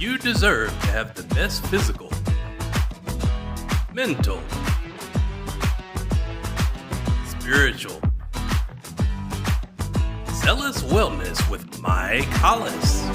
You deserve to have the best physical, mental, spiritual, zealous wellness with Mike Hollis.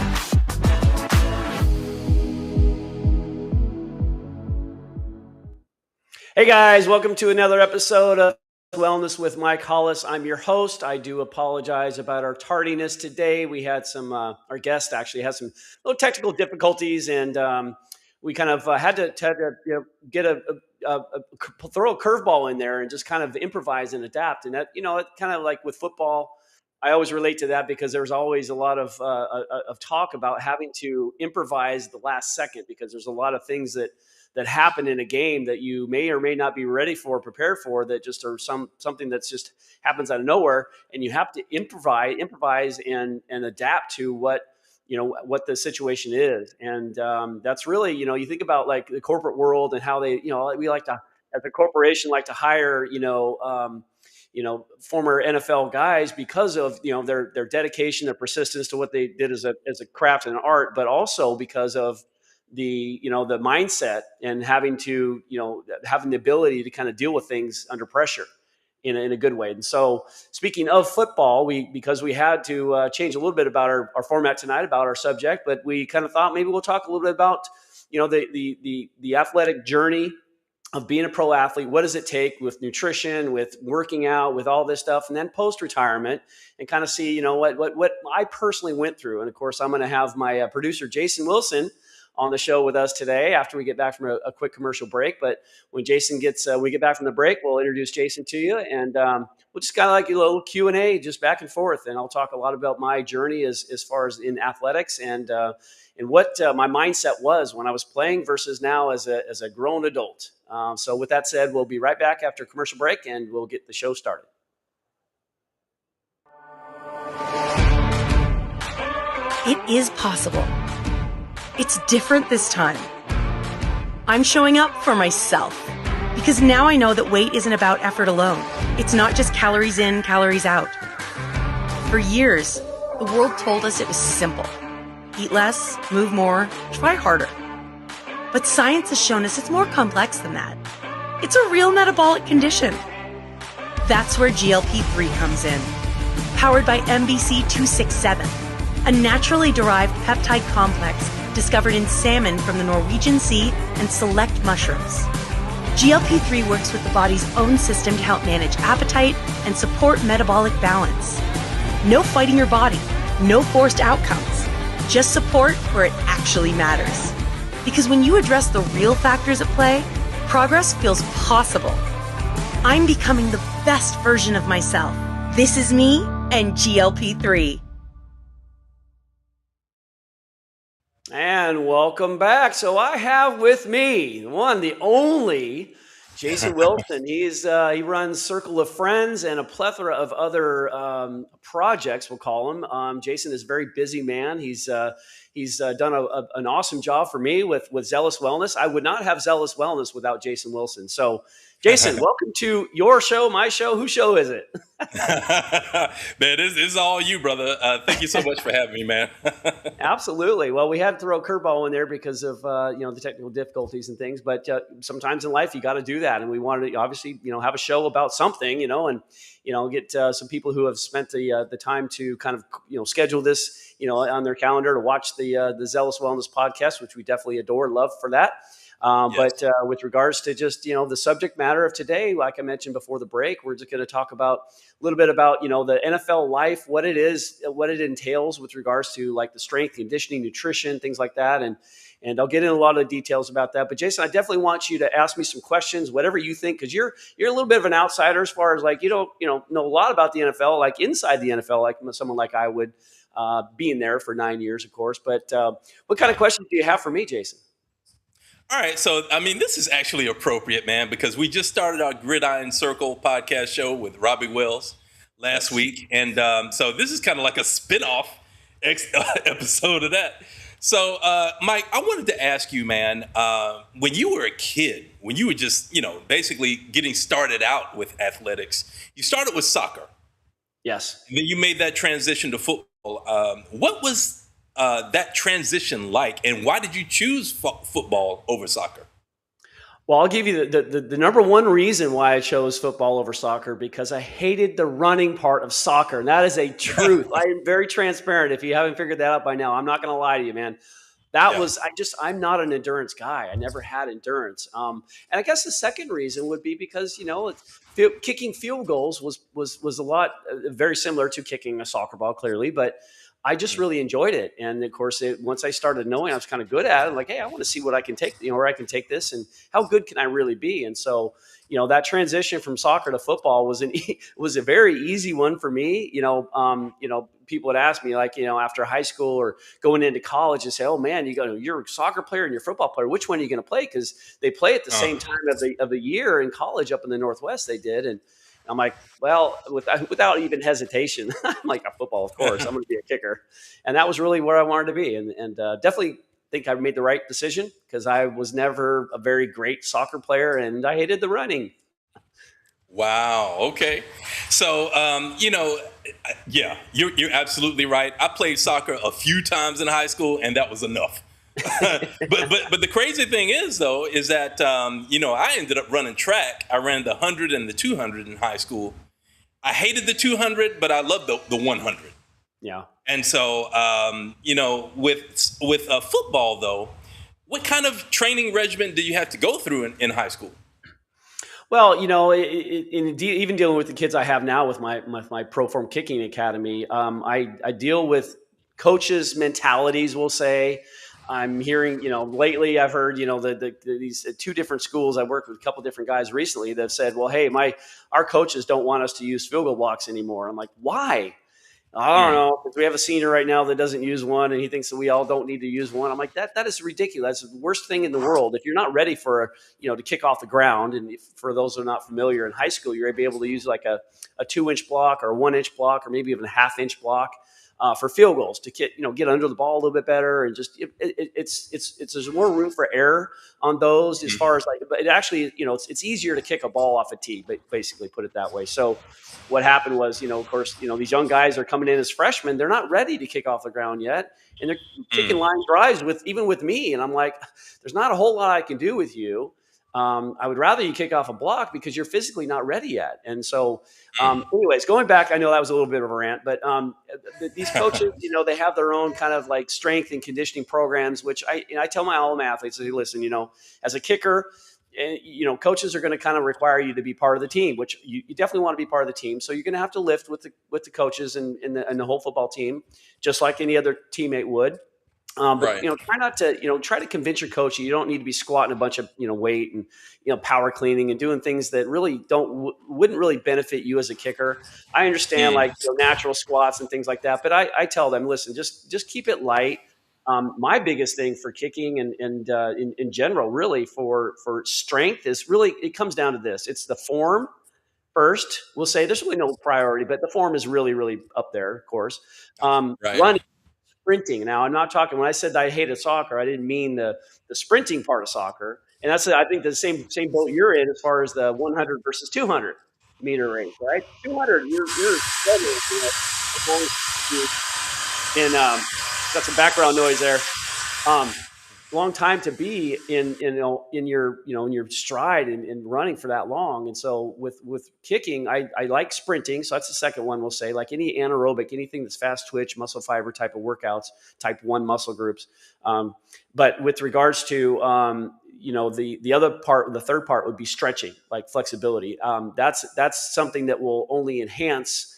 Hey guys, welcome to another episode of Wellness with Mike Hollis. I'm your host. I do apologize about our tardiness today. We had our guest actually had some little technical difficulties, and we kind of had to get throw a curveball in there and just kind of improvise and adapt. And that, it kind of like with football, I always relate to that because there's always a lot of talk about having to improvise the last second because there's a lot of things that happen in a game that you may or may not be ready for, prepared for, that just are something that's just happens out of nowhere, and you have to improvise and adapt to what the situation is. And that's really, you think about like the corporate world and how they, we like to, as a corporation, like to hire, former NFL guys because of their dedication, their persistence to what they did as a craft and an art, but also because of the mindset and having the ability to kind of deal with things under pressure in a good way. And so, speaking of football, because we had to change a little bit about our format tonight about our subject, but we kind of thought maybe we'll talk a little bit about the athletic journey of being a pro athlete. What does it take with nutrition, with working out, with all this stuff, and then post retirement, and kind of see what I personally went through. And of course, I'm going to have my producer Jason Wilson on the show with us today after we get back from a quick commercial break. But when Jason we get back from the break, we'll introduce Jason to you, and we'll just kind of like a little Q&A, just back and forth. And I'll talk a lot about my journey as far as in athletics and what my mindset was when I was playing versus now as a grown adult. So with that said, we'll be right back after a commercial break, and we'll get the show started. It is possible. It's different this time. I'm showing up for myself because now I know that weight isn't about effort alone. It's not just calories in, calories out. For years, the world told us it was simple. Eat less, move more, try harder. But science has shown us it's more complex than that. It's a real metabolic condition. That's where GLP-3 comes in. Powered by MBC 267, a naturally derived peptide complex discovered in salmon from the Norwegian Sea and select mushrooms. GLP-3 works with the body's own system to help manage appetite and support metabolic balance. No fighting your body, no forced outcomes, just support where it actually matters. Because when you address the real factors at play, progress feels possible. I'm becoming the best version of myself. This is me and GLP-3. And welcome back. So I have with me the one, the only Jason Wilson. He runs Circle of Friends and a plethora of other projects, we'll call them. Jason is a very busy man. He's done an awesome job for me with Zealous Wellness. I would not have Zealous Wellness without Jason Wilson. So, Jason, welcome to your show, my show. Whose show is it? Man, this is all you, brother. Thank you so much for having me, man. Absolutely. Well, we had to throw a curveball in there because of the technical difficulties and things. But sometimes in life, you got to do that. And we wanted to obviously have a show about something, and get some people who have spent the time to kind of schedule this on their calendar to watch the Zealous Wellness podcast, which we definitely adore and love for that. Yes. But with regards to just, the subject matter of today, like I mentioned before the break, we're just going to talk about a little bit about, the NFL life, what it is, what it entails with regards to like the strength, conditioning, nutrition, things like that. And I'll get into a lot of details about that. But Jason, I definitely want you to ask me some questions, whatever you think, because you're a little bit of an outsider as far as like, you don't know a lot about the NFL, like inside the NFL, like someone like I would, being there for 9 years, of course. But what kind of questions do you have for me, Jason? All right. So, this is actually appropriate, man, because we just started our Gridiron Circle podcast show with Robbie Wells last week. And so this is kind of like a spinoff episode of that. So, Mike, I wanted to ask you, man, when you were a kid, when you were just, basically getting started out with athletics, you started with soccer. Yes. And then you made that transition to football. What was that transition like, and why did you choose football over soccer? Well, I'll give you the number one reason why I chose football over soccer, because I hated the running part of soccer. And that is a truth. I am very transparent. If you haven't figured that out by now, I'm not going to lie to you, man. That Yeah. was, I'm not an endurance guy. I never had endurance. And I guess the second reason would be because, kicking field goals was a lot, very similar to kicking a soccer ball, clearly, but I just really enjoyed it. And of course, once I started knowing I was kind of good at it, like, hey, I want to see what I can take, where I can take this and how good can I really be? And so, that transition from soccer to football was a very easy one for me. People would ask me, like, after high school or going into college, and say, "Oh man, you're a soccer player and you're a football player. Which one are you going to play?" Because they play at the same time of the year in college up in the Northwest. They did, and I'm like, well, without even hesitation, I'm like, a football, of course. I'm going to be a kicker, and that was really where I wanted to be, and definitely think I made the right decision, because I was never a very great soccer player, and I hated the running. Wow. Okay. So, yeah, you're absolutely right. I played soccer a few times in high school, and that was enough. but the crazy thing is, though, is that I ended up running track. I ran the 100 and the 200 in high school. I hated the 200, but I loved the 100. Yeah. And so, with football, though, what kind of training regimen do you have to go through in high school? Well, even dealing with the kids I have now with my Pro Form Kicking Academy, I deal with coaches' mentalities, we'll say. I'm hearing, lately I've heard, these two different schools. I worked with a couple different guys recently that have said, well, hey, our coaches don't want us to use field goal blocks anymore. I'm like, why? I don't know, because we have a senior right now that doesn't use one, and he thinks that we all don't need to use one. I'm like, that is ridiculous. That's the worst thing in the world. If you're not ready for, to kick off the ground, and for those who are not familiar, in high school, you're able to use like a 2-inch block or a 1-inch block or maybe even a 1/2-inch block for field goals to get under the ball a little bit better, and just it's there's more room for error on those as far as, like, but it actually it's easier to kick a ball off a tee, but basically put it that way. So what happened was, of course, these young guys are coming in as freshmen. They're not ready to kick off the ground yet, and they're kicking line drives even with me, and I'm like, there's not a whole lot I can do with you. I would rather you kick off a block because you're physically not ready yet. And so, anyways, going back, I know that was a little bit of a rant, but these coaches, they have their own kind of like strength and conditioning programs, which I tell my all athletes, hey, listen, as a kicker, coaches are going to kind of require you to be part of the team, which you definitely want to be part of the team. So you're going to have to lift with the coaches and the whole football team, just like any other teammate would. But Right. Try not to, try to convince your coach you don't need to be squatting a bunch of, weight and, power cleaning and doing things that really wouldn't really benefit you as a kicker. I understand like natural squats and things like that, but I tell them, listen, just keep it light. My biggest thing for kicking and in general, really for strength is really, it comes down to this. It's the form first. We'll say there's really no priority, but the form is really, really up there, of course. Right. Running, sprinting. Now, I'm not talking, when I said I hated soccer, I didn't mean the sprinting part of soccer. And that's, I think, the same boat you're in as far as the 100 versus 200 meter race, right? 200, you're and got some background noise there. Long time to be in your stride and running for that long. And so with kicking, I like sprinting. So that's the second one we'll say, like any anaerobic, anything that's fast twitch, muscle fiber type of workouts, type 1 muscle groups. But with regards to, the other part, the third part would be stretching, like flexibility. That's something that will only enhance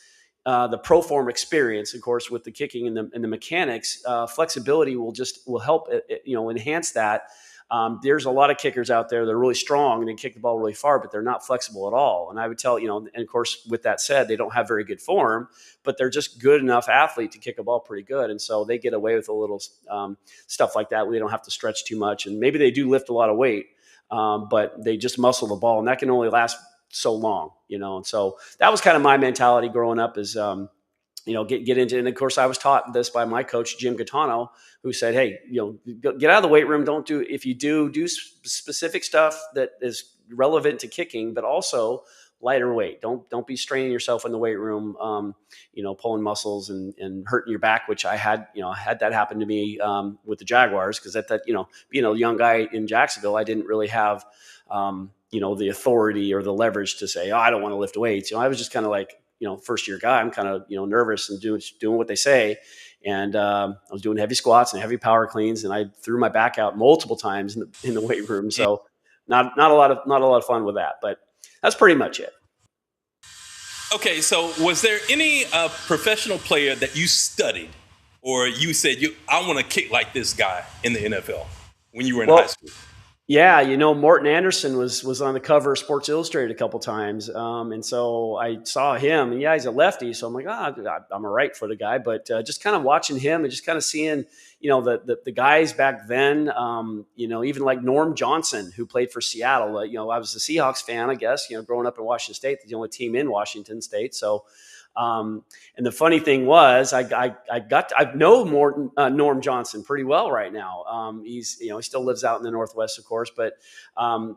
the pro form experience, of course, with the kicking and the mechanics. Flexibility will help enhance that. There's a lot of kickers out there that are really strong and they kick the ball really far, but they're not flexible at all. And I would tell, and of course, with that said, they don't have very good form, but they're just good enough athlete to kick a ball pretty good. And so they get away with a little stuff like that. We don't have to stretch too much. And maybe they do lift a lot of weight, but they just muscle the ball, and that can only last so long, and so that was kind of my mentality growing up is, get into, and of course I was taught this by my coach, Jim Gaetano, who said, hey, get out of the weight room. If you do specific stuff that is relevant to kicking, but also lighter weight. Don't be straining yourself in the weight room, pulling muscles and hurting your back, which I had that happen to me with the Jaguars, because at that, being a young guy in Jacksonville, I didn't really have, the authority or the leverage to say, oh, I don't want to lift weights. I was just kind of like, first year guy. I'm kind of, nervous and doing what they say. And I was doing heavy squats and heavy power cleans, and I threw my back out multiple times in the weight room. So not a lot of fun with that, but that's pretty much it. Okay, so was there any professional player that you studied, or you said, I want to kick like this guy in the NFL when you were in high school? Yeah, Morton Anderson was on the cover of Sports Illustrated a couple times, and so I saw him, and he's a lefty, so I'm like, I'm a right-footed guy, but just kind of watching him and just kind of seeing, the guys back then, even like Norm Johnson, who played for Seattle. I was a Seahawks fan, I guess, growing up in Washington State, the only team in Washington State, so. And the funny thing was, I know Norm Johnson pretty well right now. He still lives out in the Northwest, of course, but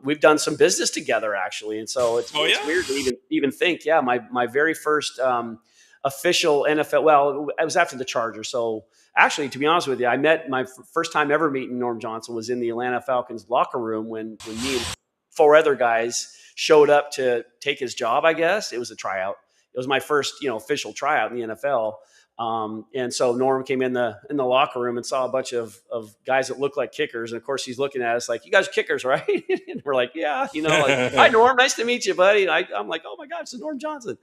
we've done some business together actually. And so it's weird to even think, my very first official NFL, well, it was after the Chargers. So actually, to be honest with you, I met my first time ever meeting Norm Johnson was in the Atlanta Falcons locker room when me and 4 other guys showed up to take his job, I guess. It was a tryout. It was my first, official tryout in the NFL. And so Norm came in the locker room and saw a bunch of guys that looked like kickers. And of course he's looking at us like, you guys are kickers, right? And we're like, yeah, like, hi Norm, nice to meet you, buddy. And I'm like, oh my God, it's Norm Johnson.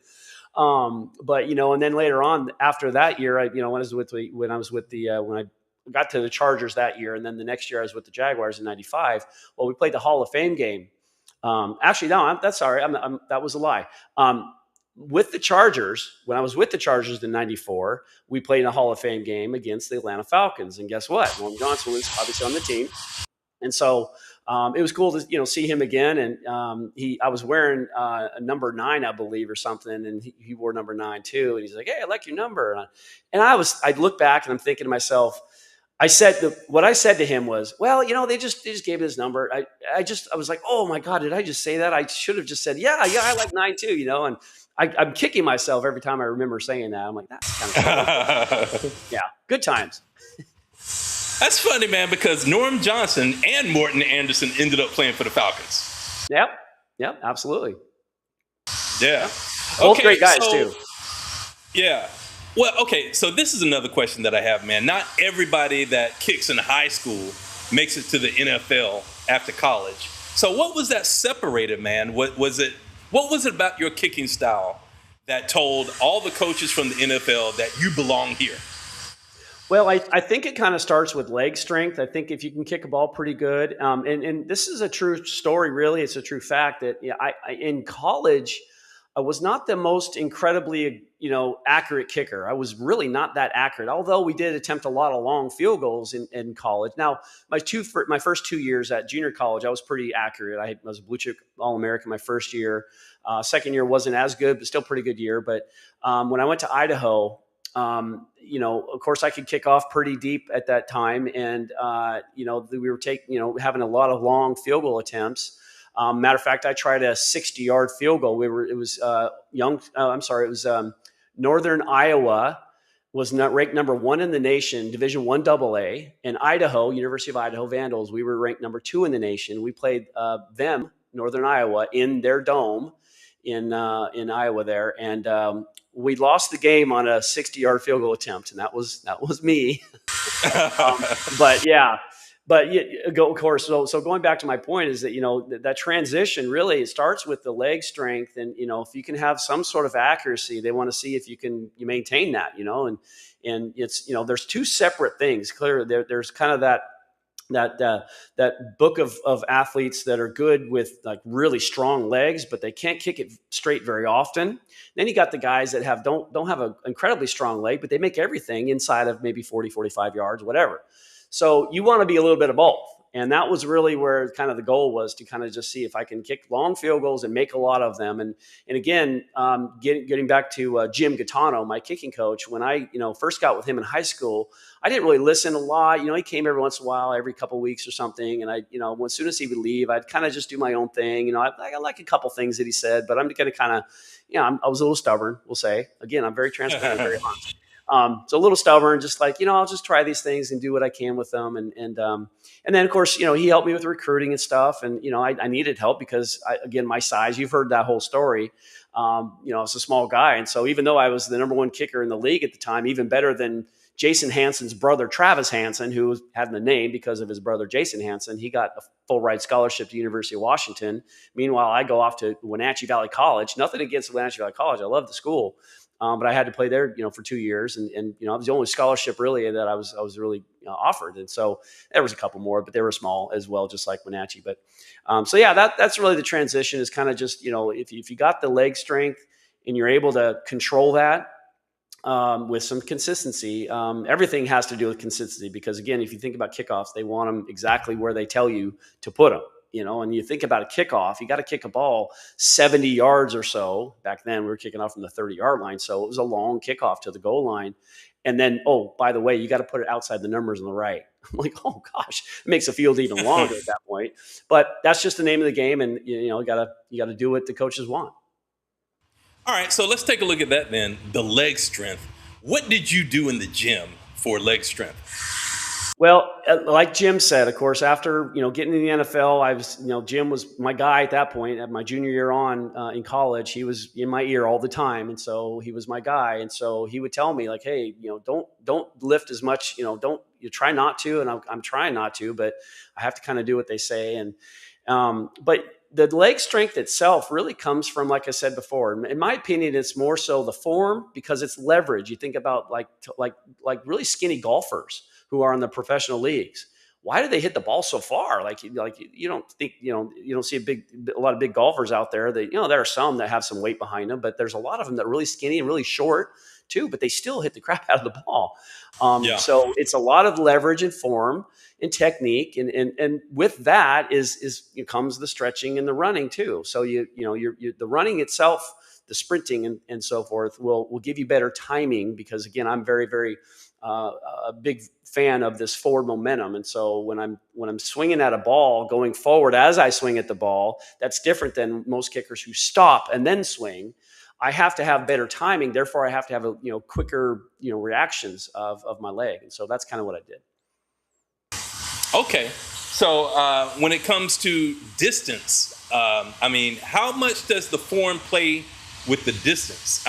But and then later on after that year, when I got to the Chargers that year, and then the next year I was with the Jaguars in '95. Well, we played the Hall of Fame game. Actually, no, that's sorry. That was a lie. With the Chargers, when I was with the Chargers in '94, we played a Hall of Fame game against the Atlanta Falcons. And guess what? Norm Johnson was obviously on the team. And so it was cool to, see him again. And I was wearing a number 9, I believe, or something. And he wore number 9 too. And he's like, hey, I like your number. And I look back and I'm thinking to myself, what I said to him was, well, they just gave me his number. I was like, oh my God, did I just say that? I should have just said, yeah, I like 9 too, and I'm kicking myself every time I remember saying that. I'm like, that's kind of cool. Yeah, good times. That's funny, man, because Norm Johnson and Morton Anderson ended up playing for the Falcons. Yep, absolutely. Yeah. Both great guys too. Yeah. Well, okay, so this is another question that I have, man. Not everybody that kicks in high school makes it to the NFL after college. So what was that separated, man? What was it about your kicking style that told all the coaches from the NFL that you belong here? Well, I think it kind of starts with leg strength. I think if you can kick a ball pretty good, and this is a true story, really, it's a true fact that I in college, I was not the most incredibly, accurate kicker. I was really not that accurate, although we did attempt a lot of long field goals in college. Now, my first 2 years at junior college, I was pretty accurate. I was a blue chip All-American my first year. Second year wasn't as good, but still pretty good year. But when I went to Idaho, of course I could kick off pretty deep at that time. And, we were having a lot of long field goal attempts. Matter of fact, I tried a 60-yard field goal. It was Northern Iowa was not ranked number 1 in the nation, Division I AA, and Idaho, University of Idaho Vandals, we were ranked number 2 in the nation. We played them, Northern Iowa, in their dome in Iowa there, and we lost the game on a 60-yard field goal attempt, and that was me. Of course. So going back to my point is that that transition really, it starts with the leg strength, and if you can have some sort of accuracy, they want to see if you maintain that, and it's there's 2 separate things. Clearly, there's kind of that book of athletes that are good with like really strong legs, but they can't kick it straight very often. Then you got the guys that don't have an incredibly strong leg, but they make everything inside of maybe 40, 45 yards, whatever. So you want to be a little bit of both. And that was really where kind of the goal was, to kind of just see if I can kick long field goals and make a lot of them. And again, getting back to Jim Gaetano, my kicking coach, when I first got with him in high school, I didn't really listen a lot. He came every once in a while, every couple of weeks or something. And as soon as he would leave, I'd kind of just do my own thing. I like a couple things that he said, but I'm going to kind of, I was a little stubborn, we'll say. Again, I'm very transparent, very honest. So a little stubborn, just like, I'll just try these things and do what I can with them. And then of course, he helped me with recruiting and stuff. And, I needed help because again, my size, you've heard that whole story. I was a small guy. And so even though I was the number one kicker in the league at the time, even better than Jason Hansen's brother, Travis Hansen, who had the name because of his brother, Jason Hansen, he got a full ride scholarship to the University of Washington. Meanwhile, I go off to Wenatchee Valley College. Nothing against Wenatchee Valley College. I love the school. But I had to play there, for 2 years, and it was the only scholarship really that I was really offered. And so there was a couple more, but they were small as well, just like Wenatchee. But so yeah, that's really the transition, is kind of just if you got the leg strength and you're able to control that with some consistency. Everything has to do with consistency, because again, if you think about kickoffs, they want them exactly where they tell you to put them. And you think about a kickoff, you got to kick a ball 70 yards or so. Back then, we were kicking off from the 30-yard line. So it was a long kickoff to the goal line. And then, oh, by the way, you got to put it outside the numbers on the right. I'm like, oh, gosh, it makes the field even longer at that point. But that's just the name of the game. And, you got to do what the coaches want. All right, so let's take a look at that then, the leg strength. What did you do in the gym for leg strength? Well, like Jim said, of course, after, getting in the NFL, I was, Jim was my guy at that point. At my junior year on in college, he was in my ear all the time. And so he was my guy. And so he would tell me like, hey, don't lift as much, you try not to. And I'm trying not to, but I have to kind of do what they say. And, but the leg strength itself really comes from, like I said before, in my opinion, it's more so the form, because it's leverage. You think about like really skinny golfers who are in the professional leagues. Why do they hit the ball so far? Like you don't think, you don't see a lot of big golfers out there that, there are some that have some weight behind them, but there's a lot of them that are really skinny and really short too, but they still hit the crap out of the ball. So it's a lot of leverage and form and technique. And with that comes the stretching and the running too. So the running itself, the sprinting and so forth will give you better timing, because again, I'm very, very, a big fan of this forward momentum. And so when I'm swinging at a ball going forward, as I swing at the ball, that's different than most kickers who stop and then swing. I have to have better timing. Therefore, I have to have quicker, reactions of my leg. And so that's kind of what I did. Okay. So when it comes to distance, how much does the form play with the distance?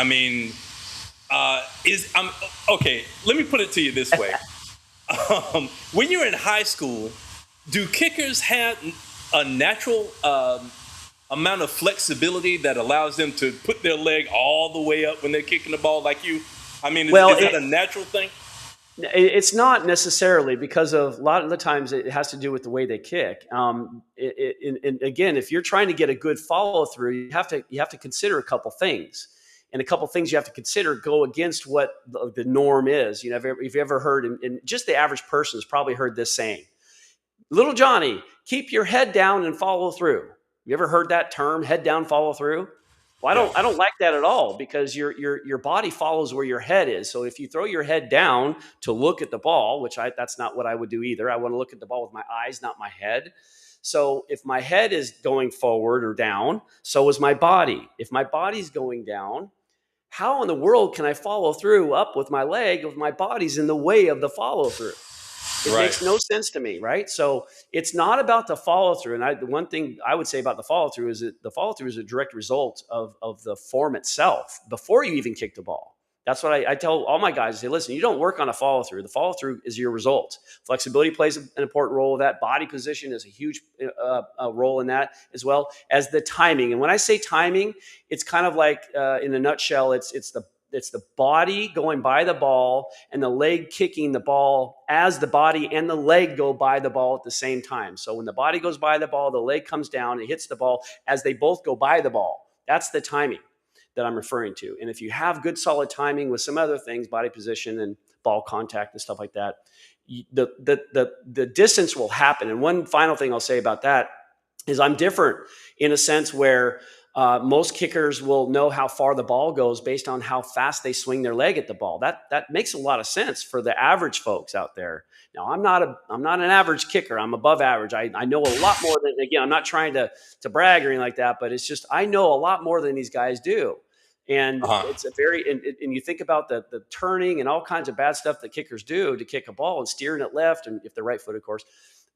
Okay, let me put it to you this way. When you're in high school, do kickers have a natural amount of flexibility that allows them to put their leg all the way up when they're kicking the ball like you? Is that a natural thing? It's not necessarily, because of a lot of the times it has to do with the way they kick. And again, if you're trying to get a good follow through, you have to consider a couple things. And a couple of things you have to consider go against what the norm is. If you ever heard, and just the average person has probably heard this saying, little Johnny, keep your head down and follow through. You ever heard that term, head down, follow through? Well, I don't like that at all, because your body follows where your head is. So if you throw your head down to look at the ball, that's not what I would do either. I want to look at the ball with my eyes, not my head. So if my head is going forward or down, so is my body. If my body's going down, how in the world can I follow through up with my leg if my body's in the way of the follow through? It makes no sense to me, right? So it's not about the follow through. And the one thing I would say about the follow through is that the follow through is a direct result of the form itself before you even kick the ball. That's what I tell all my guys. I say, listen, you don't work on a follow through. The follow through is your result. Flexibility plays an important role with that. Body position is a huge role in that, as well as the timing. And when I say timing, it's kind of like in a nutshell, it's the body going by the ball and the leg kicking the ball as the body and the leg go by the ball at the same time. So when the body goes by the ball, the leg comes down, it hits the ball as they both go by the ball. That's the timing that I'm referring to. And if you have good solid timing with some other things, body position and ball contact and stuff like that, the distance will happen. And one final thing I'll say about that is I'm different in a sense where most kickers will know how far the ball goes based on how fast they swing their leg at the ball. That makes a lot of sense for the average folks out there. Now, I'm not an average kicker. I'm above average. I know a lot more than, again, I'm not trying to brag or anything like that, but it's just, I know a lot more than these guys do. And it's a very, and you think about the turning and all kinds of bad stuff that kickers do to kick a ball and steering it left, and if they're right foot, of course.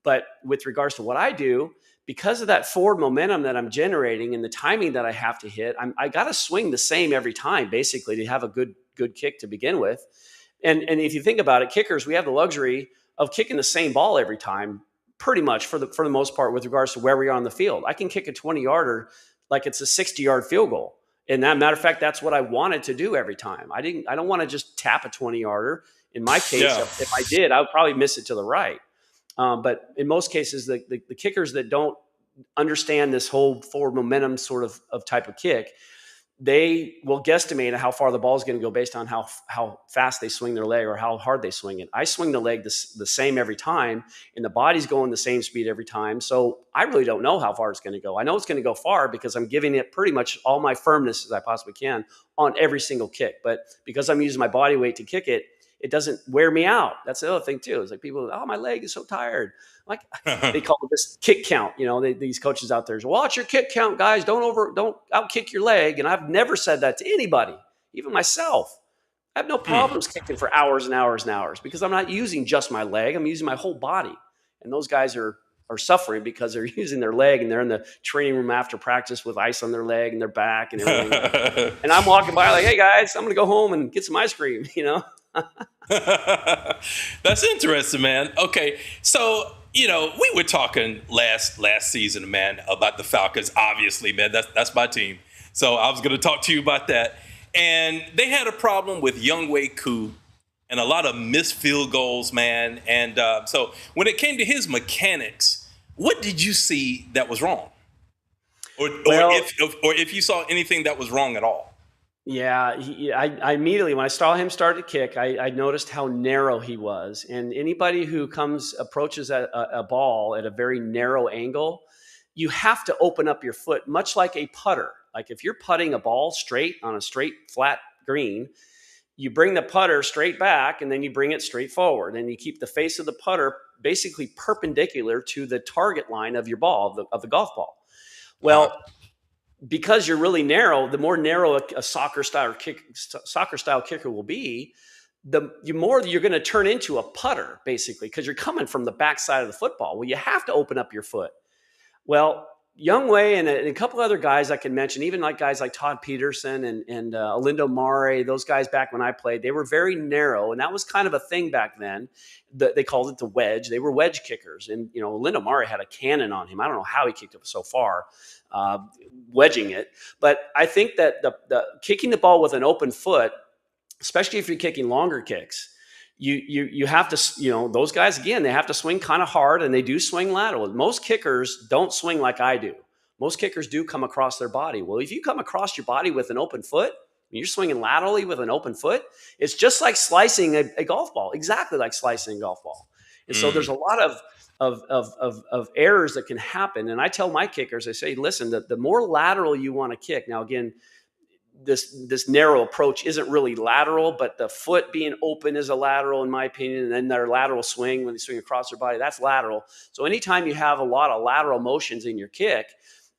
But with regards to what I do, because of that forward momentum that I'm generating and the timing that I have to hit, I got to swing the same every time, basically, to have a good kick to begin with. And if you think about it, kickers, we have the luxury of kicking the same ball every time, pretty much for the most part, with regards to where we are on the field. I can kick a 20-yarder like it's a 60-yard field goal. And that matter of fact, that's what I wanted to do every time. I don't want to just tap a 20-yarder. In my case, if I did, I would probably miss it to the right. But in most cases, the kickers that don't understand this whole forward momentum sort of type of kick, they will guesstimate how far the ball is going to go based on how fast they swing their leg or how hard they swing it. I swing the leg the same every time, and the body's going the same speed every time. So I really don't know how far it's going to go. I know it's going to go far because I'm giving it pretty much all my firmness as I possibly can on every single kick. But because I'm using my body weight to kick it, it doesn't wear me out. That's the other thing too. It's like people, oh, my leg is so tired. Like they call it this kick count. You know, these coaches out there say, watch your kick count, guys. Don't out kick your leg. And I've never said that to anybody, even myself. I have no problems kicking for hours and hours and hours because I'm not using just my leg. I'm using my whole body. And those guys are suffering because they're using their leg and they're in the training room after practice with ice on their leg and their back and everything. And I'm walking by like, hey guys, I'm going to go home and get some ice cream, you know? That's interesting, man. Okay. So, we were talking last season, man, about the Falcons. Obviously, man, that's my team. So I was going to talk to you about that. And they had a problem with Younghoe Koo and a lot of missed field goals, man. And so when it came to his mechanics, what did you see that was wrong? Or if you saw anything that was wrong at all? Yeah, I immediately, when I saw him start to kick, I noticed how narrow he was. And anybody who approaches a ball at a very narrow angle, you have to open up your foot, much like a putter. Like if you're putting a ball straight on a straight, flat green, you bring the putter straight back and then you bring it straight forward. And you keep the face of the putter basically perpendicular to the target line of your ball, of the golf ball. Well, because you're really narrow, the more narrow a soccer style kicker will be, the more you're going to turn into a putter, basically, because you're coming from the backside of the football. Well, you have to open up your foot. Well, Younghoe and a couple other guys I can mention, even like guys like Todd Peterson and Alindo Mare, those guys back when I played, they were very narrow, and that was kind of a thing back then. They called it the wedge. They were wedge kickers, and Alindo Mare had a cannon on him. I don't know how he kicked it so far, wedging it. But I think that the kicking the ball with an open foot, especially if you're kicking longer kicks, you have to, those guys, again, they have to swing kind of hard, and they do swing lateral. Most kickers don't swing like I do. Most kickers do come across their body. Well, if you come across your body with an open foot, and you're swinging laterally with an open foot, it's just like slicing a golf ball, exactly like slicing a golf ball. And so there's a lot of errors that can happen. And I tell my kickers, I say, listen, the more lateral you want to kick. Now, again, this narrow approach isn't really lateral, but the foot being open is a lateral, in my opinion. And then their lateral swing, when they swing across their body, that's lateral. So anytime you have a lot of lateral motions in your kick,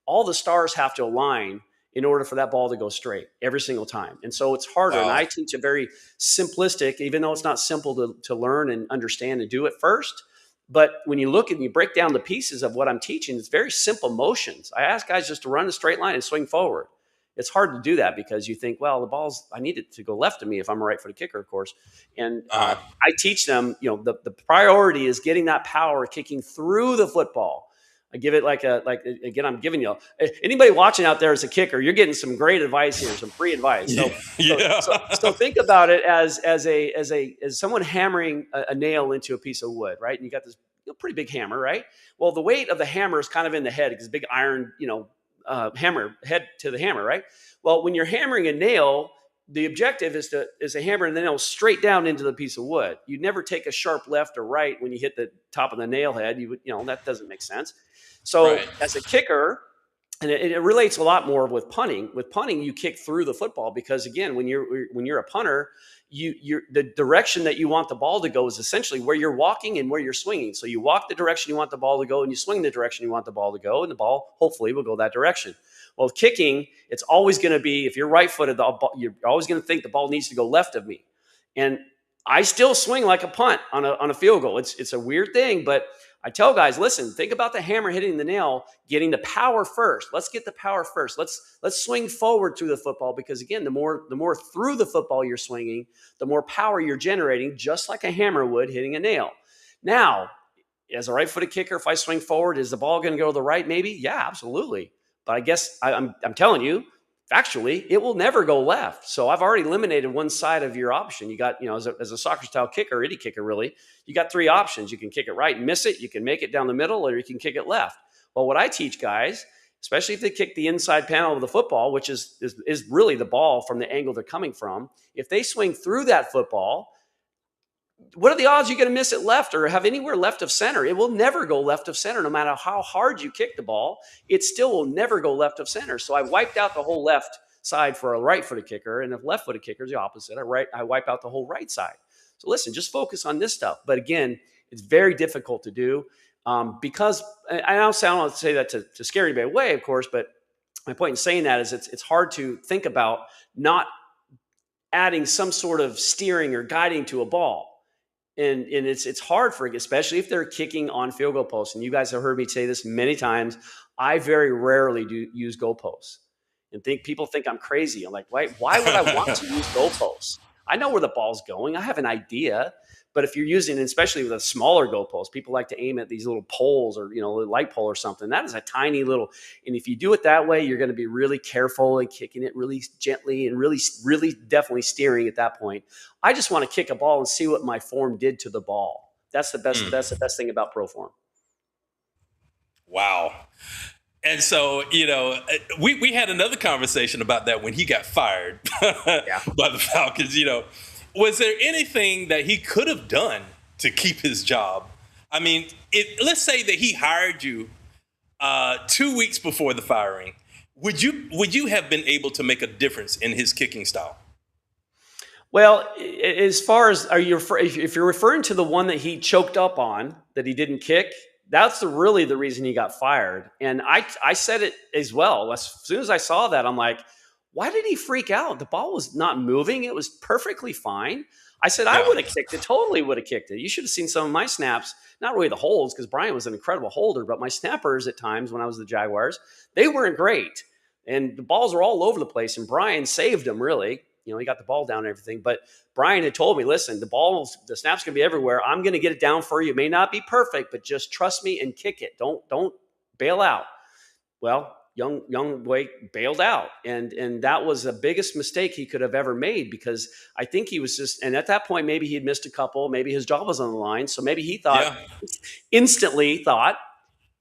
all the stars have to align in order for that ball to go straight every single time. And so it's harder. Wow. And I teach a very simplistic, even though it's not simple to learn and understand and do it first. But when you look and you break down the pieces of what I'm teaching, it's very simple motions. I ask guys just to run a straight line and swing forward. It's hard to do that because you think, well, I need it to go left of me if I'm a right-footed kicker, of course. And I teach them, the priority is getting that power kicking through the football. I give it again, I'm giving you, anybody watching out there as a kicker, you're getting some great advice here, some free advice. So think about it as someone hammering a nail into a piece of wood, right? And you got this pretty big hammer, right? Well, the weight of the hammer is kind of in the head because big iron, hammer head to the hammer, right? Well, when you're hammering a nail, the objective is to hammer the nail straight down into the piece of wood. You'd never take a sharp left or right when you hit the top of the nail head. That doesn't make sense. So Right. as a kicker, and it relates a lot more with punting. With punting, you kick through the football because, again, when you're a punter, the direction that you want the ball to go is essentially where you're walking and where you're swinging. So you walk the direction you want the ball to go, and you swing the direction you want the ball to go, and the ball hopefully will go that direction. Well, kicking, it's always going to be, if you're right-footed, you're always going to think the ball needs to go left of me. And I still swing like a punt on a field goal. It's a weird thing, but I tell guys, listen, think about the hammer hitting the nail, getting the power first. Let's get the power first. Let's swing forward through the football, because, again, the more through the football you're swinging, the more power you're generating, just like a hammer would hitting a nail. Now, as a right-footed kicker, if I swing forward, is the ball going to go to the right? Maybe. Yeah, absolutely. But I guess I'm telling you, factually, it will never go left. So I've already eliminated one side of your option. You got, as a soccer style kicker, itty kicker, really, you got three options. You can kick it right and miss it. You can make it down the middle, or you can kick it left. Well, what I teach guys, especially if they kick the inside panel of the football, which is really the ball from the angle they're coming from, if they swing through that football, what are the odds you're going to miss it left or have anywhere left of center? It will never go left of center. No matter how hard you kick the ball, it still will never go left of center. So I wiped out the whole left side for a right-footed kicker, and if left-footed kicker is the opposite, I wipe out the whole right side. So listen, just focus on this stuff. But again, it's very difficult to do because I don't want to say that to scare anybody away, of course, but my point in saying that is it's hard to think about not adding some sort of steering or guiding to a ball. And it's hard for, especially if they're kicking on field goal posts. And you guys have heard me say this many times. I very rarely do use goalposts, and people think I'm crazy. I'm like, why would I want to use goalposts? I know where the ball's going. I have an idea. But if you're using, especially with a smaller goalpost, people like to aim at these little poles or, a light pole or something. That is a tiny little, and if you do it that way, you're going to be really careful and kicking it really gently and really, really definitely steering at that point. I just want to kick a ball and see what my form did to the ball. That's the best. That's the best thing about pro form. Wow. And so, we had another conversation about that when he got fired by the Falcons. Was there anything that he could have done to keep his job? I mean, let's say that he hired you 2 weeks before the firing. Would you have been able to make a difference in his kicking style? Well, as far as if you're referring to the one that he choked up on that he didn't kick, that's really the reason he got fired. And I said it as well. As soon as I saw that, I'm like, why did he freak out? The ball was not moving. It was perfectly fine. I said, I would have kicked it. Totally would have kicked it. You should have seen some of my snaps. Not really the holds, because Brian was an incredible holder, but my snappers at times when I was the Jaguars, they weren't great. And the balls were all over the place. And Brian saved them, really. He got the ball down and everything. But Brian had told me, listen, the snap's going to be everywhere. I'm going to get it down for you. It may not be perfect, but just trust me and kick it. Don't bail out. Well, young boy bailed out. And that was the biggest mistake he could have ever made, because I think he was just, and at that point, maybe he'd missed a couple, maybe his job was on the line. So maybe he instantly thought,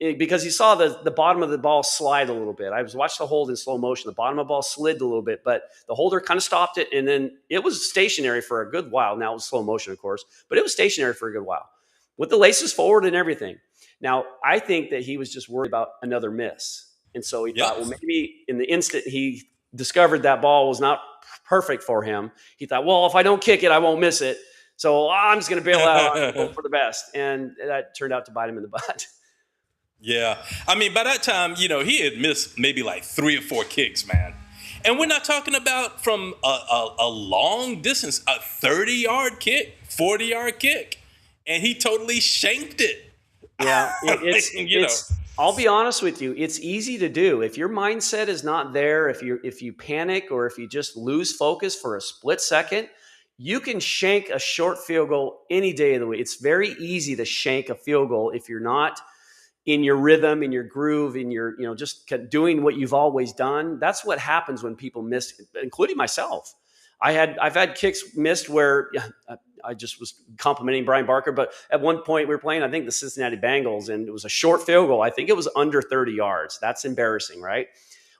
because he saw the bottom of the ball slide a little bit. I watched the hold in slow motion. The bottom of the ball slid a little bit, but the holder kind of stopped it. And then it was stationary for a good while. Now it was slow motion, of course, but it was stationary for a good while with the laces forward and everything. Now, I think that he was just worried about another miss. And so he thought, well, maybe in the instant he discovered that ball was not perfect for him, he thought, well, if I don't kick it, I won't miss it. So I'm just going to bail out and hope for the best. And that turned out to bite him in the butt. Yeah. I mean, by that time, he had missed maybe like 3 or 4 kicks, man. And we're not talking about from a long distance, a 30-yard kick, 40-yard kick. And he totally shanked it. Yeah. I'll be honest with you. It's easy to do. If your mindset is not there, if you panic, or if you just lose focus for a split second, you can shank a short field goal any day of the week. It's very easy to shank a field goal if you're not in your rhythm, in your groove, in your, just doing what you've always done. That's what happens when people miss, including myself. I've had kicks missed where I just was complimenting Brian Barker, but at one point we were playing, I think, the Cincinnati Bengals, and it was a short field goal. I think it was under 30 yards. That's embarrassing, right?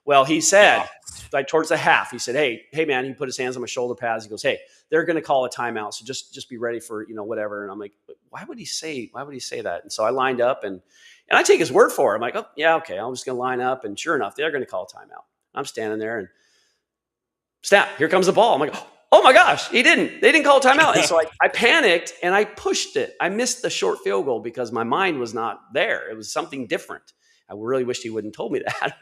Well, he Yeah. said, like towards the half, he said, hey, man, he put his hands on my shoulder pads. He goes, hey, they're going to call a timeout. So just be ready for, whatever. And I'm like, why would he say that? And so I lined up and I take his word for it. I'm like, oh yeah, okay. I'm just going to line up. And sure enough, they're going to call a timeout. I'm standing there and snap, here comes the ball. I'm like, oh my gosh, they didn't call a timeout. And so I panicked and I pushed it. I missed the short field goal because my mind was not there. It was something different. I really wished he wouldn't told me that.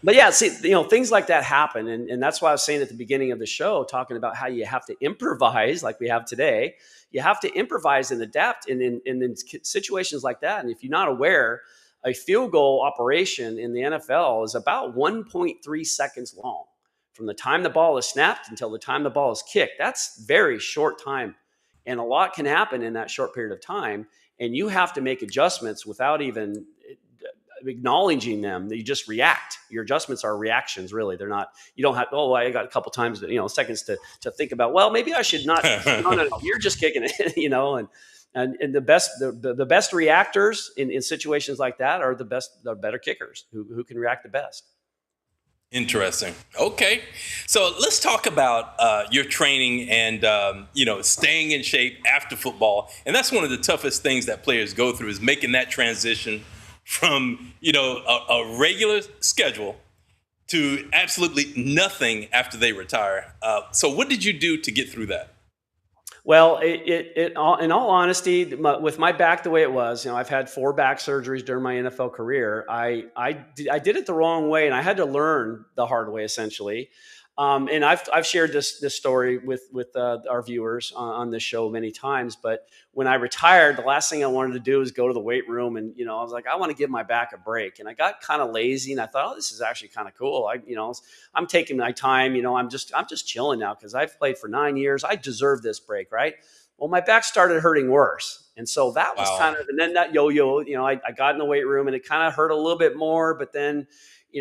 But yeah, see, things like that happen. And that's why I was saying at the beginning of the show, talking about how you have to improvise like we have today. You have to improvise and adapt in situations like that. And if you're not aware, a field goal operation in the NFL is about 1.3 seconds long. From the time the ball is snapped until the time the ball is kicked. That's very short time. And a lot can happen in that short period of time. And you have to make adjustments without even acknowledging them. You just react. Your adjustments are reactions, really. They're not, you don't have, I got a couple times, seconds to think about, well, maybe I should not. No, you're just kicking it, and the best reactors in situations like that are the better kickers who can react the best. Interesting. Okay. So let's talk about your training and, staying in shape after football. And that's one of the toughest things that players go through is making that transition from, a regular schedule to absolutely nothing after they retire. So what did you do to get through that? Well, in all honesty, with my back the way it was, I've had 4 back surgeries during my NFL career. I did it the wrong way, and I had to learn the hard way, essentially. And I've shared this story with our viewers on this show many times. But when I retired, the last thing I wanted to do was go to the weight room, and I was like, I want to give my back a break. And I got kind of lazy, and I thought, oh, this is actually kind of cool. I'm taking my time. I'm just chilling now because I've played for 9 years. I deserve this break, right? Well, my back started hurting worse. And so that was kind of, and then that yo-yo, I got in the weight room and it kind of hurt a little bit more, but then,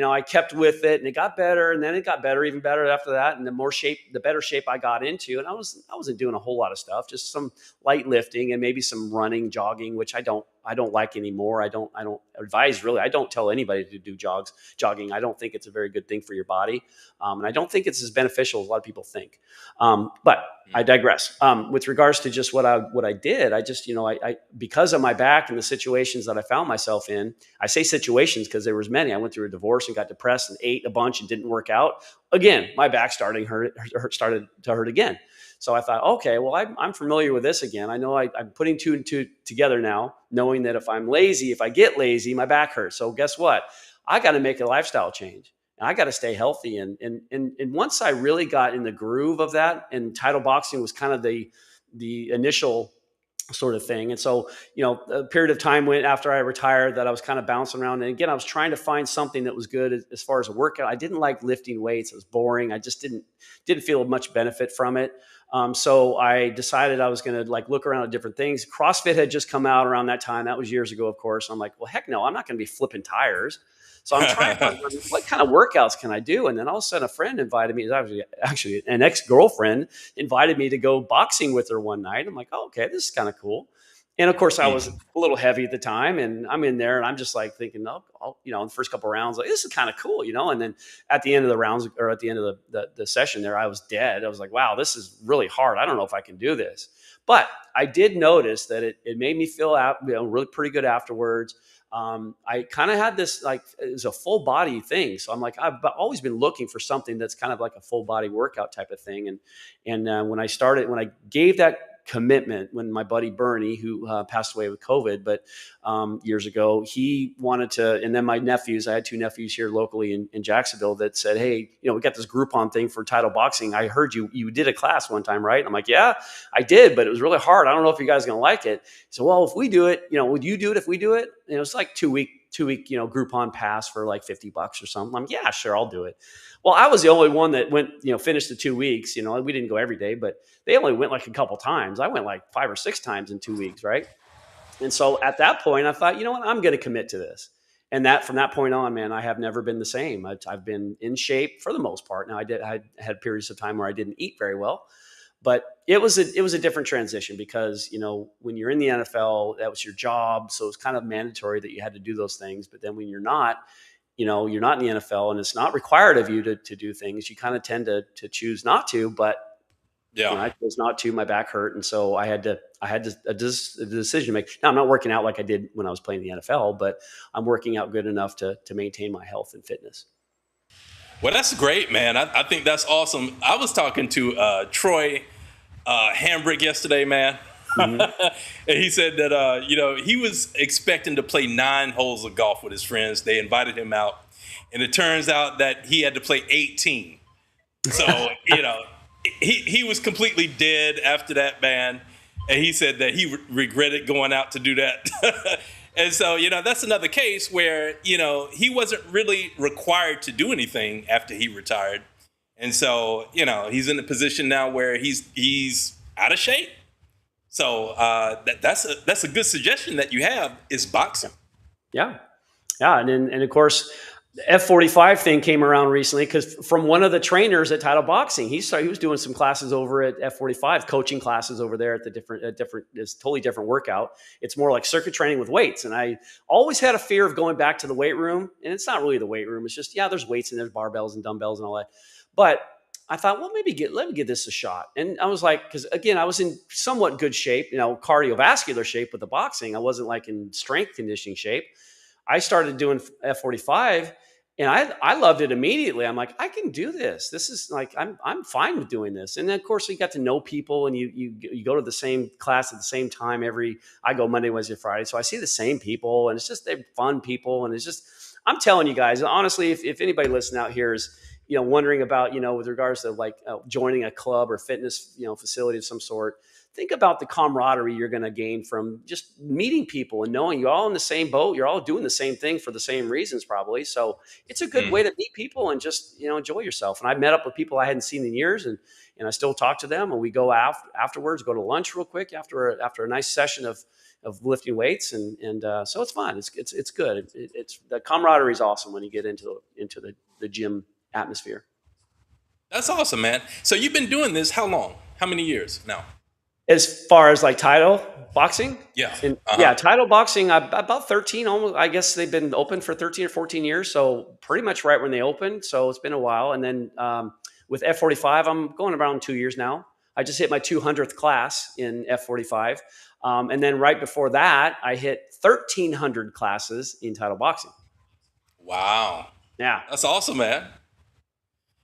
I kept with it and it got better, and then it got better, even better after that. And the better shape I got into, and I wasn't doing a whole lot of stuff, just some light lifting and maybe some running, jogging, which I don't like anymore. I don't advise, really. I don't tell anybody to do jogging. I don't think it's a very good thing for your body. And I don't think it's as beneficial as a lot of people think. But I digress. With regards to just what I did, I just, I because of my back and the situations that I found myself in, I say situations because there was many. I went through a divorce and got depressed and ate a bunch and didn't work out. Again, my back started to hurt again. So I thought, okay, well, I'm familiar with this again. I know I'm putting 2 and 2 together now, knowing that if I get lazy, my back hurts. So guess what? I got to make a lifestyle change. And I got to stay healthy. And once I really got in the groove of that, and title boxing was kind of the initial sort of thing. And so, a period of time went after I retired that I was kind of bouncing around. And again, I was trying to find something that was good as far as a workout. I didn't like lifting weights. It was boring. I just didn't feel much benefit from it. So I decided I was going to look around at different things. CrossFit had just come out around that time. That was years ago, of course. I'm like, well, heck no, I'm not going to be flipping tires. So I'm trying to find what kind of workouts can I do? And then all of a sudden a friend invited me, actually an ex-girlfriend invited me to go boxing with her one night. I'm like, oh, okay, this is kind of cool. And of course I was a little heavy at the time, and I'm in there and I'm just thinking, in the first couple of rounds, this is kind of cool, And then at the end of the rounds, or at the end of the session there, I was dead. I was like, wow, this is really hard. I don't know if I can do this. But I did notice that it made me feel really pretty good afterwards. I kind of had this, it was a full body thing. So I'm like, I've always been looking for something that's kind of like a full body workout type of thing. And when I gave that commitment, when my buddy Bernie, who passed away with COVID, but years ago, he wanted to, and then my nephews, I had 2 nephews here locally in Jacksonville that said, hey, we got this Groupon thing for title boxing. I heard you did a class one time, right? I'm like, yeah, I did, but it was really hard. I don't know if you guys are going to like it. So, well, if we do it, would you do it if we do it? And it was like 2-week, Groupon pass for like $50 or something. I'm like, yeah, sure, I'll do it. Well, I was the only one that went, finished the 2 weeks. We didn't go every day, but they only went a couple times. I went 5 or 6 times in 2 weeks, right? And so at that point, I thought, you know what, I'm going to commit to this. And from that point on, man, I have never been the same. I've been in shape for the most part. Now, I had periods of time where I didn't eat very well, but it was a different transition because, when you're in the NFL, that was your job. So it's kind of mandatory that you had to do those things. But then when you're not, you're not in the NFL and it's not required of you to do things, you kind of tend to choose not to. But I chose not to. My back hurt, and so I had a decision to make. Now I'm not working out like I did when I was playing the NFL, but I'm working out good enough to maintain my health and fitness. Well, that's great, man. I think that's awesome. I was talking to Troy Hambrick yesterday, man. Mm-hmm. And he said that, he was expecting to play 9 holes of golf with his friends. They invited him out, and it turns out that he had to play 18. So, he was completely dead after that, man. And he said that he regretted going out to do that. And so, that's another case where, he wasn't really required to do anything after he retired. And so, he's in a position now where he's out of shape. So that's a good suggestion that you have is boxing. Yeah. And of course, the F45 thing came around recently because from one of the trainers at Title Boxing, he was doing some classes over at F45, coaching classes over there at it's totally different workout. It's more like circuit training with weights. And I always had a fear of going back to the weight room. And it's not really the weight room. It's just, there's weights and there's barbells and dumbbells and all that. But I thought, well, let me give this a shot. And I was like, because again, I was in somewhat good shape, cardiovascular shape with the boxing. I wasn't like in strength conditioning shape. I started doing F45 and I loved it immediately. I'm like, I can do this. This is like, I'm fine with doing this. And then of course you got to know people and you go to the same class at the same time I go Monday, Wednesday, Friday. So I see the same people and it's just, they're fun people. And it's just, I'm telling you guys, honestly, if anybody listening out here is, wondering about, with regards to like joining a club or fitness, facility of some sort, think about the camaraderie you're going to gain from just meeting people and knowing you're all in the same boat. You're all doing the same thing for the same reasons, probably. So it's a good way to meet people and just, enjoy yourself. And I met up with people I hadn't seen in years and I still talk to them and we go afterwards, go to lunch real quick after a nice session of lifting weights. And so it's fun. It's good. It's the camaraderie is awesome when you get into the gym atmosphere. That's awesome, man. So you've been doing this how long? How many years now? As far as like title boxing? Yeah. Title boxing, about 13 almost. I guess they've been open for 13 or 14 years. So pretty much right when they opened. So it's been a while. And then with F45, I'm going around 2 years now. I just hit my 200th class in F45. And then right before that, I hit 1,300 classes in title boxing. Wow. Yeah. That's awesome, man.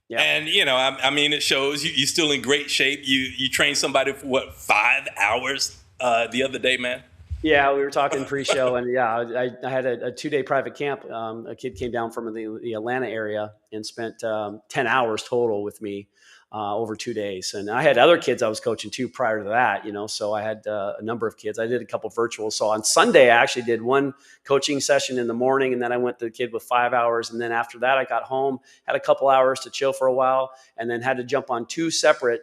Yeah. And, it shows you're still in great shape. You trained somebody for 5 hours the other day, man? Yeah, we were talking pre-show and I had a 2-day private camp. A kid came down from the Atlanta area and spent 10 hours total with me over 2 days. And I had other kids I was coaching too prior to that, so I had a number of kids. I did a couple of virtuals. So on Sunday, I actually did one coaching session in the morning and then I went to the kid with 5 hours. And then after that, I got home, had a couple hours to chill for a while and then had to jump on 2 separate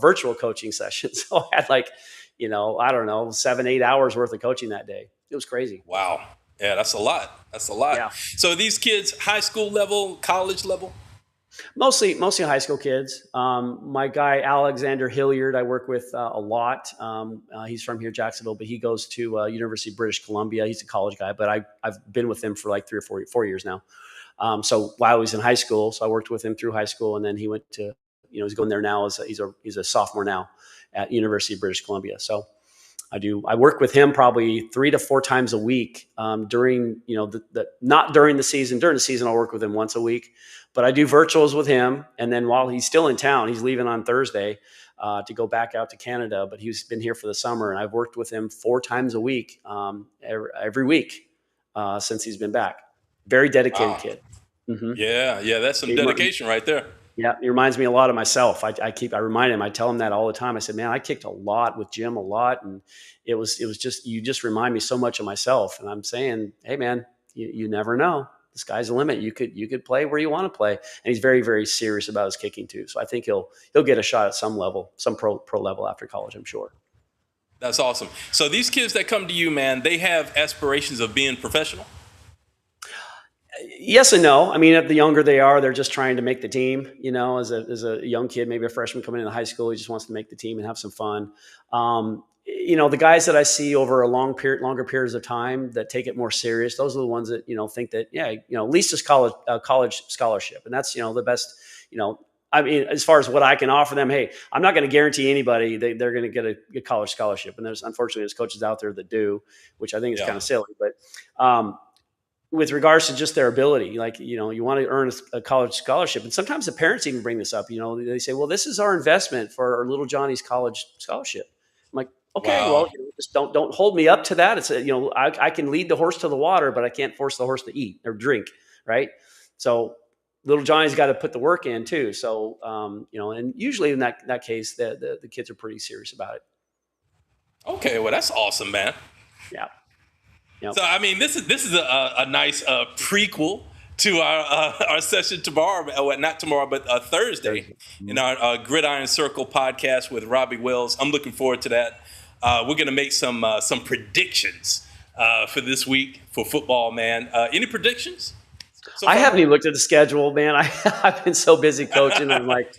virtual coaching sessions. So I had 7-8 hours worth of coaching that day. It was crazy. Wow. Yeah, that's a lot. Yeah. So these kids, high school level, college level? Mostly high school kids. My guy, Alexander Hilliard, I work with a lot. He's from here, Jacksonville, but he goes to University of British Columbia. He's a college guy, but I've been with him for like 3 or 4 years now. So while he was in high school, so I worked with him through high school, and then he went to, he's going there now he's a sophomore now at University of British Columbia. So I work with him probably 3 to 4 times a week during, not during the season. During the season, I'll work with him once a week, but I do virtuals with him. And then while he's still in town, he's leaving on Thursday to go back out to Canada, but he's been here for the summer. And I've worked with him 4 times a week, every week since he's been back. Very dedicated kid. Mm-hmm. Yeah. That's some dedication right there. Yeah, it reminds me a lot of myself. I remind him, I tell him that all the time. I said, man, I kicked a lot with Jim, a lot. And it was just, you just remind me so much of myself. And I'm saying, hey man, you never know. The sky's the limit. You could play where you want to play. And he's very, very serious about his kicking too. So I think he'll get a shot at some level, some pro level after college, I'm sure. That's awesome. So these kids that come to you, man, they have aspirations of being professional? Yes and no. I mean, the younger they are, they're just trying to make the team, as a young kid, maybe a freshman coming into high school, he just wants to make the team and have some fun. the guys that I see over a longer periods of time that take it more serious, those are the ones that, think that, at least it's college scholarship. And that's, the best, I mean, as far as what I can offer them, hey, I'm not going to guarantee anybody they're going to get a college scholarship. And unfortunately, there's coaches out there that do, which I think is kind of silly. But with regards to just their ability, like, you want to earn a college scholarship. And sometimes the parents even bring this up, they say, well, this is our investment for our little Johnny's college scholarship. I'm like, okay, Wow. well, just don't hold me up to that. It's I can lead the horse to the water, but I can't force the horse to eat or drink. Right. So little Johnny's got to put the work in too. So, and usually in that case, the kids are pretty serious about it. Okay. Well, that's awesome, man. Yeah. Yep. So, I mean, this is a nice prequel to our session tomorrow. Well, not tomorrow, but Thursday in our Gridiron Circle podcast with Robbie Wells. I'm looking forward to that. We're going to make some predictions for this week for football, man. Any predictions? So I haven't even looked at the schedule, man. I've been so busy coaching. I'm like,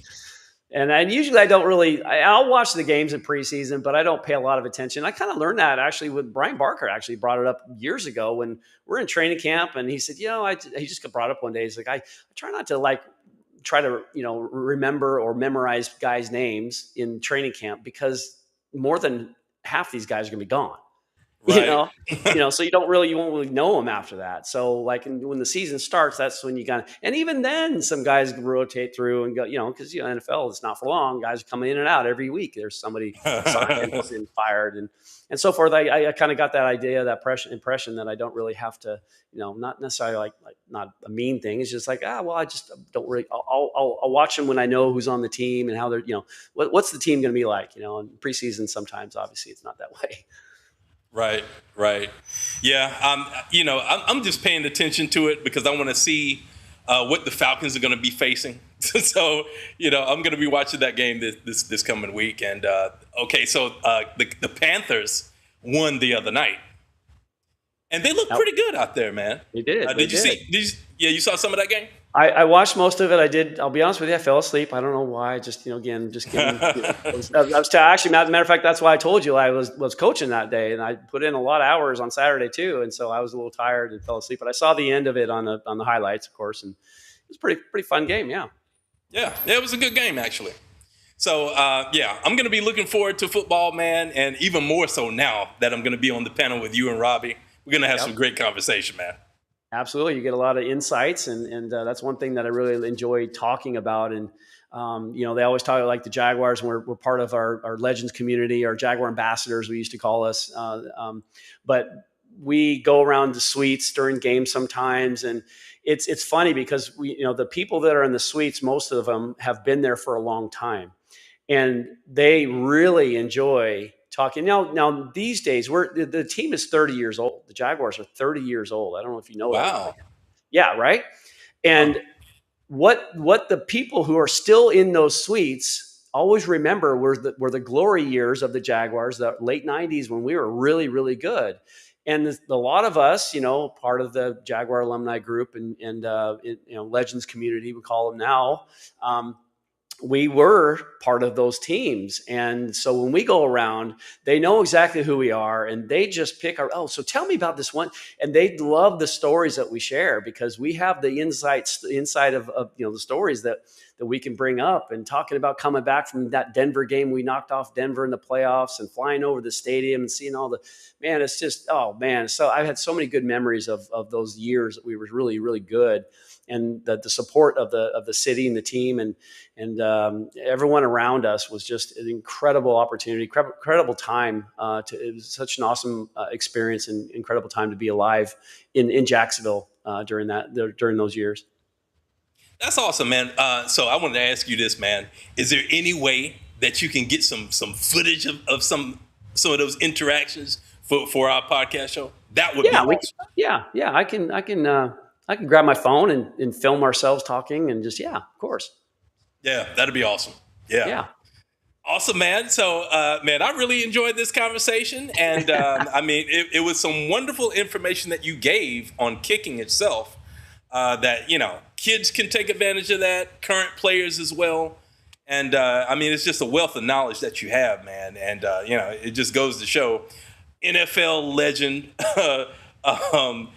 and usually I don't really. I'll watch the games in preseason, but I don't pay a lot of attention. I kind of learned that actually with Brian Barker. Actually brought it up years ago when we're in training camp, and he said, he just brought up one day. He's like, I try not to try to remember or memorize guys' names in training camp because more than half these guys are going to be gone. Right. So you won't really know them after that. So when the season starts, that's when you and even then some guys rotate through and go, because NFL is not for long. Guys are coming in and out every week. There's somebody signed and fired and so forth. I kind of got that idea, that impression that I don't really have to, not necessarily like not a mean thing. It's just like, I just don't really. I'll watch them when I know who's on the team and how they're, what's the team going to be like. In preseason, sometimes obviously it's not that way. Right. Yeah, I'm just paying attention to it because I want to see what the Falcons are going to be facing. So, I'm going to be watching that game this coming week. And the Panthers won the other night, and they look pretty good out there, man. They did. Did you see? You saw some of that game? I watched most of it. I did. I'll be honest with you. I fell asleep. I don't know why. Just again, just kidding. I was actually, as a matter of fact, that's why I told you I was coaching that day, and I put in a lot of hours on Saturday too, and so I was a little tired and fell asleep. But I saw the end of it on the highlights, of course, and it was pretty fun game. Yeah, it was a good game actually. So I'm going to be looking forward to football, man, and even more so now that I'm going to be on the panel with you and Robbie. We're going to have some great conversation, man. Absolutely. You get a lot of insights, and that's one thing that I really enjoy talking about. And, they always talk like the Jaguars, and we're part of our Legends community, our Jaguar ambassadors, we used to call us. But we go around the suites during games sometimes, and it's funny because the people that are in the suites, most of them have been there for a long time, and they really enjoy talking. Now these days, the team is 30 years old. The Jaguars are 30 years old. I don't know if you know that. Wow. Yeah, right? And what the people who are still in those suites always remember were the glory years of the Jaguars, the late 90s when we were really, really good. And a lot of us, part of the Jaguar alumni group and Legends community, we call them now, we were part of those teams. And so when we go around, they know exactly who we are, and they just pick so tell me about this one. And they love the stories that we share because we have the inside of the stories that we can bring up, and talking about coming back from that Denver game. We knocked off Denver in the playoffs and flying over the stadium and seeing all it's just, So I've had so many good memories of those years that we were really, really good. And the support of the city and the team and everyone around us was just an incredible opportunity, incredible time. It was such an awesome experience and incredible time to be alive in Jacksonville during those years. That's awesome, man. So I wanted to ask you this, man. Is there any way that you can get some footage of some of those interactions for our podcast show? That would be awesome. I can grab my phone and film ourselves talking and just, of course. Yeah, that'd be awesome. Yeah. Awesome, man. So, man, I really enjoyed this conversation. And, it was some wonderful information that you gave on kicking itself that, kids can take advantage of that, current players as well. And I mean, it's just a wealth of knowledge that you have, man. And it just goes to show, NFL legend,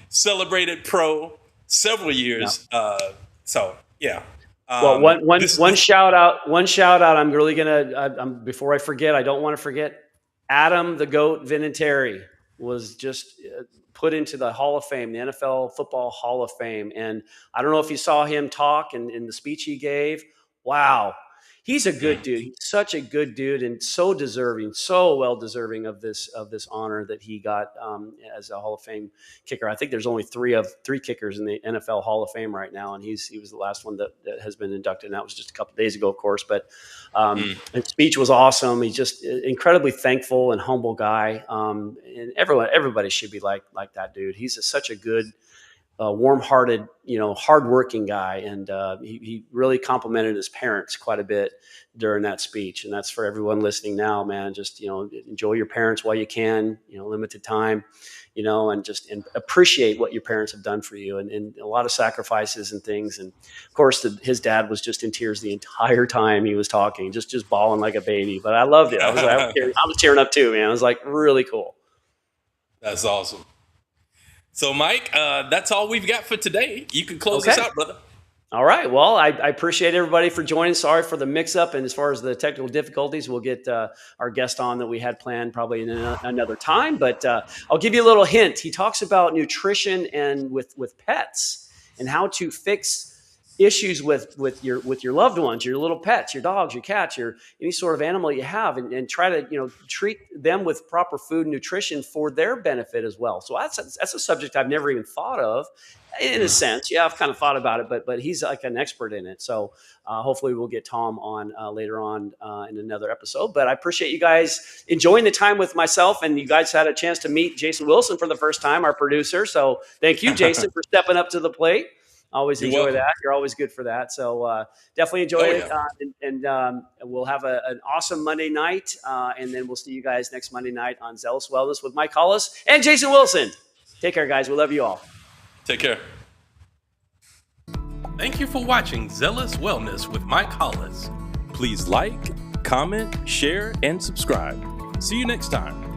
celebrated pro, several years. So yeah. Well, one shout out. I'm really gonna. Before I forget, I don't want to forget. Adam the Goat Vinatieri was just put into the Hall of Fame, the NFL Football Hall of Fame. And I don't know if you saw him talk and in the speech he gave. Wow. He's a good dude. He's such a good dude and so deserving, so well deserving of this honor that he got as a Hall of Fame kicker. I think there's only three kickers in the NFL Hall of Fame right now, and he was the last one that has been inducted. And that was just a couple of days ago, of course. But his speech was awesome. He's just incredibly thankful and humble guy. And everybody should be like that dude. He's such a good, warm-hearted, hardworking guy, and he really complimented his parents quite a bit during that speech. And that's for everyone listening now, man. Just enjoy your parents while you can. Limited time, and appreciate what your parents have done for you, and a lot of sacrifices and things. And of course, his dad was just in tears the entire time he was talking, just bawling like a baby. But I loved it. I was tearing up too, man. It was like really cool. That's awesome. So, Mike, that's all we've got for today. You can close us out, brother. All right. Well, I appreciate everybody for joining. Sorry for the mix-up. And as far as the technical difficulties, we'll get our guest on that we had planned probably in another time. But I'll give you a little hint. He talks about nutrition and with pets and how to fix issues with your loved ones, your little pets, your dogs, your cats, any sort of animal you have, and try to treat them with proper food and nutrition for their benefit as well. So that's a subject I've never even thought of, in a sense. Yeah, I've kind of thought about it, but he's like an expert in it. So hopefully we'll get Tom on later on in another episode. But I appreciate you guys enjoying the time with myself, and you guys had a chance to meet Jason Wilson for the first time, our producer. So thank you, Jason, for stepping up to the plate. Always enjoy that. You're always good for that. So definitely enjoy it. And we'll have an awesome Monday night. And then we'll see you guys next Monday night on Zealous Wellness with Mike Hollis and Jason Wilson. Take care, guys. We love you all. Take care. Thank you for watching Zealous Wellness with Mike Hollis. Please like, comment, share, and subscribe. See you next time.